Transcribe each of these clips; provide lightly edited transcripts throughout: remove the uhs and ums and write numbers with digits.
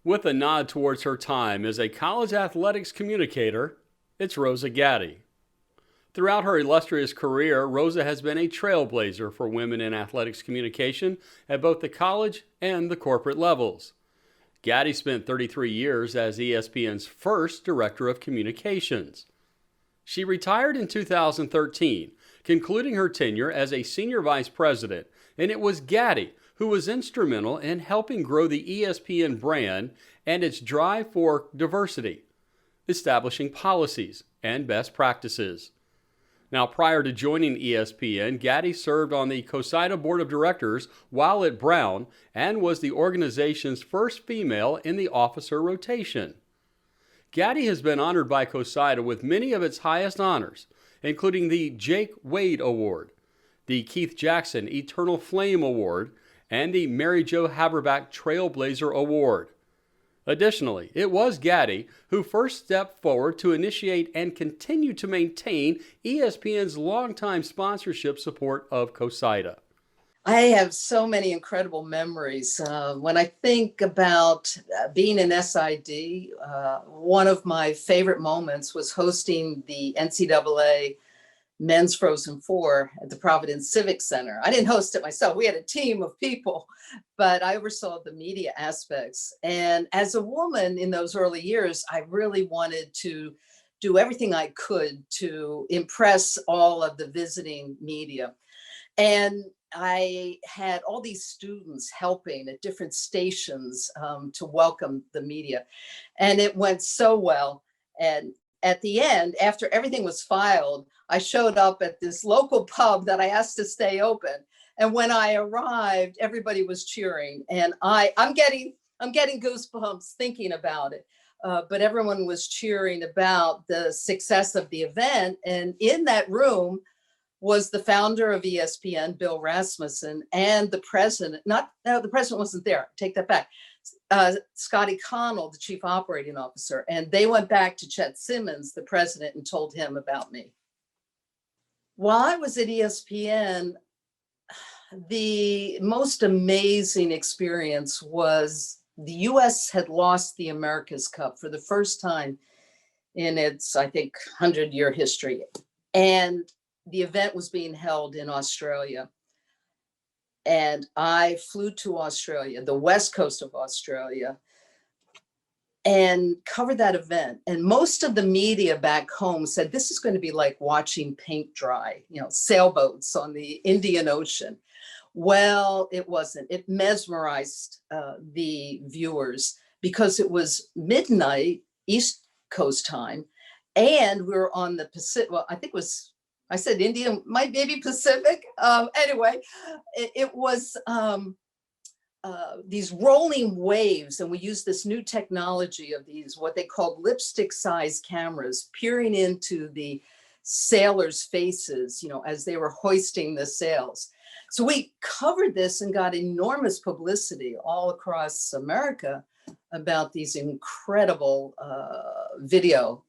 With a nod towards her time as a college athletics communicator, it's Rosa Gatti. Throughout her illustrious career, Rosa has been a trailblazer for women in athletics communication at both the college and the corporate levels. Gatti spent 33 years as ESPN's first director of communications. She retired in 2013, concluding her tenure as a senior vice president, and it was Gatti who was instrumental in helping grow the ESPN brand and its drive for diversity, establishing policies and best practices. Now, prior to joining ESPN, Gatti served on the CoSIDA board of directors while at Brown and was the organization's first female in the officer rotation. Gatti has been honored by CoSIDA with many of its highest honors, including the Jake Wade Award, the Keith Jackson Eternal Flame Award, and the Mary Jo Haberback Trailblazer Award. Additionally, it was Gatti who first stepped forward to initiate and continue to maintain ESPN's longtime sponsorship support of CoSIDA. I have so many incredible memories. When I think about being in SID, one of my favorite moments was hosting the NCAA Men's Frozen Four at the Providence Civic Center. I didn't host it myself. We had a team of people, but I oversaw the media aspects. And as a woman in those early years, I really wanted to do everything I could to impress all of the visiting media. And I had all these students helping at different stations to welcome the media. And it went so well. And at the end, after everything was filed, I showed up at this local pub that I asked to stay open. And when I arrived, everybody was cheering. And I'm getting goosebumps thinking about it. But everyone was cheering about the success of the event. And in that room was the founder of ESPN, Bill Rasmussen, and the president. The president wasn't there. Take that back. Scotty Connell, the chief operating officer. And they went back to Chet Simmons, the president, and told him about me. While I was at ESPN, the most amazing experience was the U.S. had lost the America's Cup for the first time in its, I think, 100-year history. And the event was being held in Australia. And I flew to Australia, the west coast of Australia, and covered that event. And most of the media back home said, this is going to be like watching paint dry, sailboats on the Indian Ocean. Well, it wasn't. It mesmerized the viewers because it was midnight East Coast time. And we were on the Pacific, well, I think it was, I said Indian, maybe Pacific. Anyway, it was these rolling waves, and we used this new technology of these, what they called lipstick-sized cameras, peering into the sailors' faces, as they were hoisting the sails. So we covered this and got enormous publicity all across America about these incredible video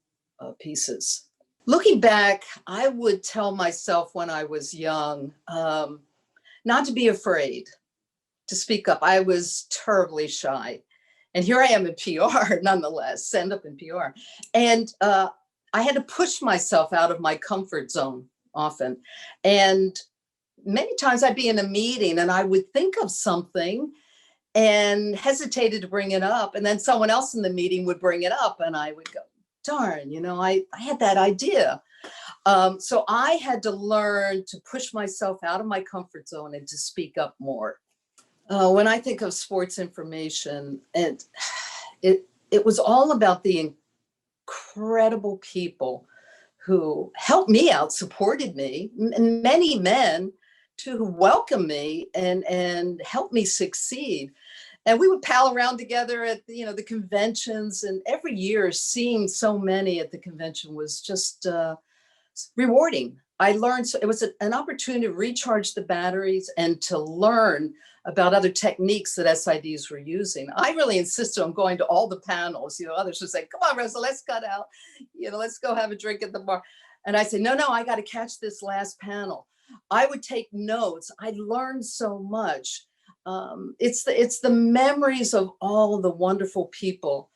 pieces. Looking back, I would tell myself when I was young, not to be afraid to speak up. I was terribly shy. And here I am in PR, nonetheless, end up in PR. And I had to push myself out of my comfort zone often. And many times I'd be in a meeting and I would think of something and hesitated to bring it up. And then someone else in the meeting would bring it up and I would go, darn, I had that idea. So I had to learn to push myself out of my comfort zone and to speak up more. When I think of sports information, and it was all about the incredible people who helped me out, supported me, and many men too who welcomed me and helped me succeed. And we would pal around together at the conventions, and every year seeing so many at the convention was just rewarding. I learned, so it was an opportunity to recharge the batteries and to learn about other techniques that SIDs were using. I really insisted on going to all the panels. Others would say, come on, Rosa, let's cut out, let's go have a drink at the bar. And I said, no, I got to catch this last panel. I would take notes. I learned so much. It's the memories of all the wonderful people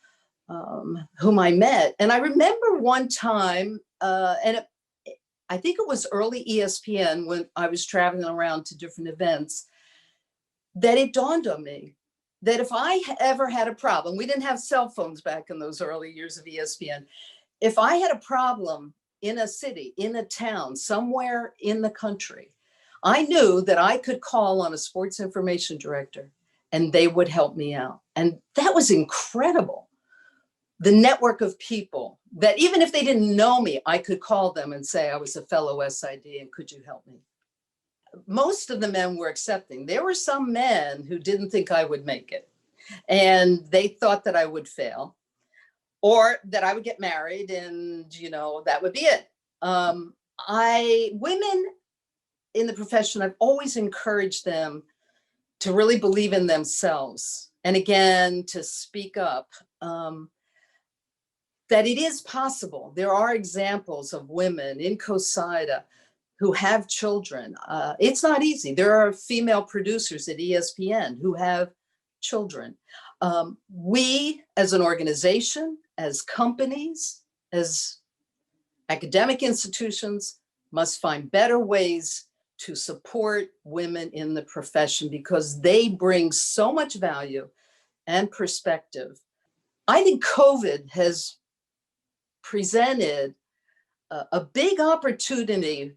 whom I met. And I remember one time, I think it was early ESPN when I was traveling around to different events, that it dawned on me that if I ever had a problem, we didn't have cell phones back in those early years of ESPN. If I had a problem in a city, in a town, somewhere in the country, I knew that I could call on a sports information director and they would help me out. And that was incredible. The network of people that even if they didn't know me, I could call them and say I was a fellow SID and could you help me? Most of the men were accepting. There were some men who didn't think I would make it and they thought that I would fail or that I would get married and, that would be it. Women in the profession, I've always encouraged them to really believe in themselves. And again, to speak up, that it is possible. There are examples of women in CoSIDA who have children. It's not easy. There are female producers at ESPN who have children. We as an organization, as companies, as academic institutions must find better ways to support women in the profession because they bring so much value and perspective. I think COVID has presented a big opportunity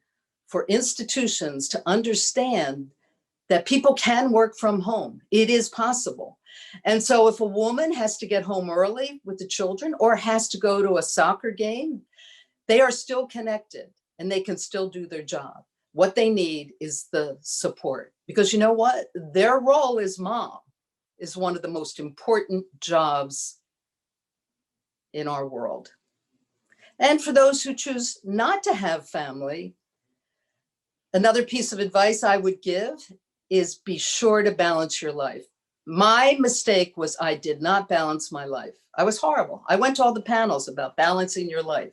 for institutions to understand that people can work from home. It is possible. And so if a woman has to get home early with the children or has to go to a soccer game, they are still connected and they can still do their job. What they need is the support because you know what? Their role as mom is one of the most important jobs in our world. And for those who choose not to have family, another piece of advice I would give is be sure to balance your life. My mistake was I did not balance my life. I was horrible. I went to all the panels about balancing your life.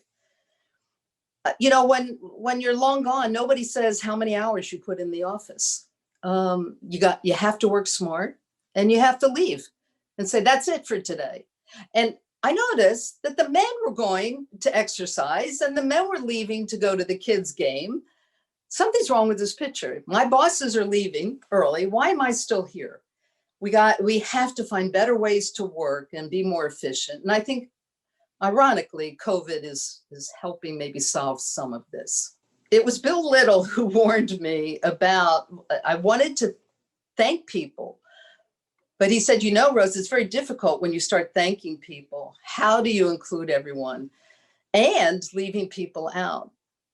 When you're long gone, nobody says how many hours you put in the office. You have to work smart and you have to leave and say, that's it for today. And I noticed that the men were going to exercise and the men were leaving to go to the kids' game. Something's wrong with this picture. My bosses are leaving early. Why am I still here? We have to find better ways to work and be more efficient. And I think, ironically, COVID is helping maybe solve some of this. It was Bill Little who warned me about, I wanted to thank people. But he said, Rose, it's very difficult when you start thanking people. How do you include everyone and leaving people out?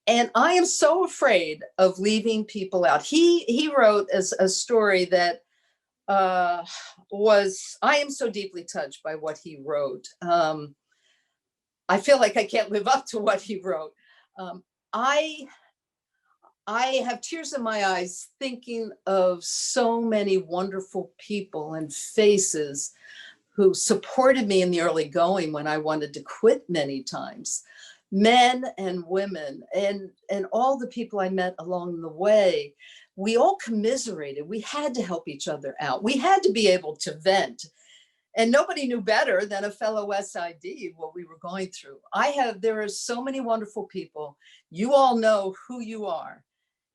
And I am so afraid of leaving people out. He wrote a story that I am so deeply touched by what he wrote. I feel like I can't live up to what he wrote. I have tears in my eyes thinking of so many wonderful people and faces who supported me in the early going when I wanted to quit many times. Men and women and all the people I met along the way, we all commiserated. We had to help each other out. We had to be able to vent. And nobody knew better than a fellow SID what we were going through. There are so many wonderful people. You all know who you are.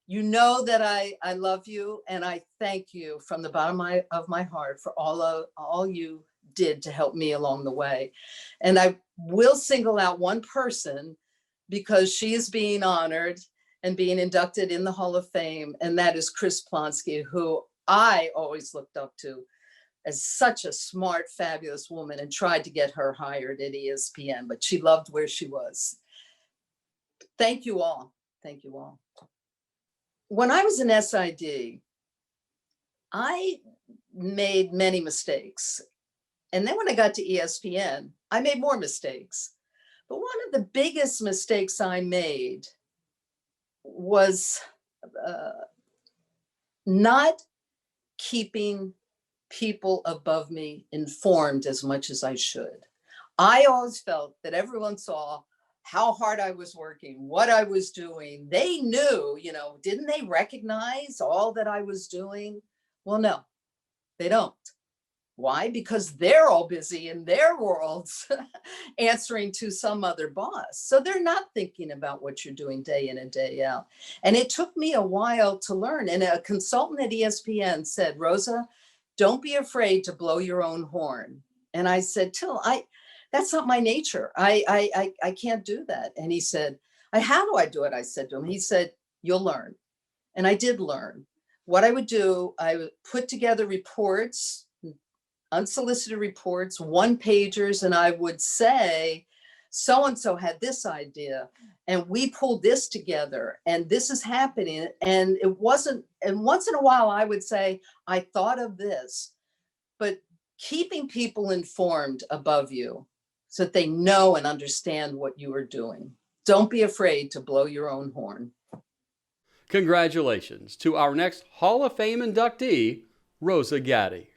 You know that I love you and I thank you from the bottom of my heart for all you did to help me along the way. And I will single out one person because she is being honored and being inducted in the Hall of Fame. And that is Chris Plonsky, who I always looked up to as such a smart, fabulous woman and tried to get her hired at ESPN, but she loved where she was. Thank you all. Thank you all. When I was an SID, I made many mistakes. And then when I got to ESPN, I made more mistakes. But one of the biggest mistakes I made was not keeping people above me informed as much as I should. I always felt that everyone saw how hard I was working, what I was doing. They knew, didn't they recognize all that I was doing? Well, no. They don't. Why? Because they're all busy in their worlds answering to some other boss. So they're not thinking about what you're doing day in and day out. And it took me a while to learn. And a consultant at ESPN said, Rosa, don't be afraid to blow your own horn. And I said, Till, that's not my nature. I can't do that. And he said, how do I do it? I said to him, he said, you'll learn. And I did learn. What I would do, I would put together reports, unsolicited reports, one-pagers, and I would say, so-and-so had this idea, and we pulled this together, and this is happening. And it wasn't, and once in a while I would say, I thought of this, but keeping people informed above you so that they know and understand what you are doing. Don't be afraid to blow your own horn. Congratulations to our next Hall of Fame inductee, Rosa Gatti.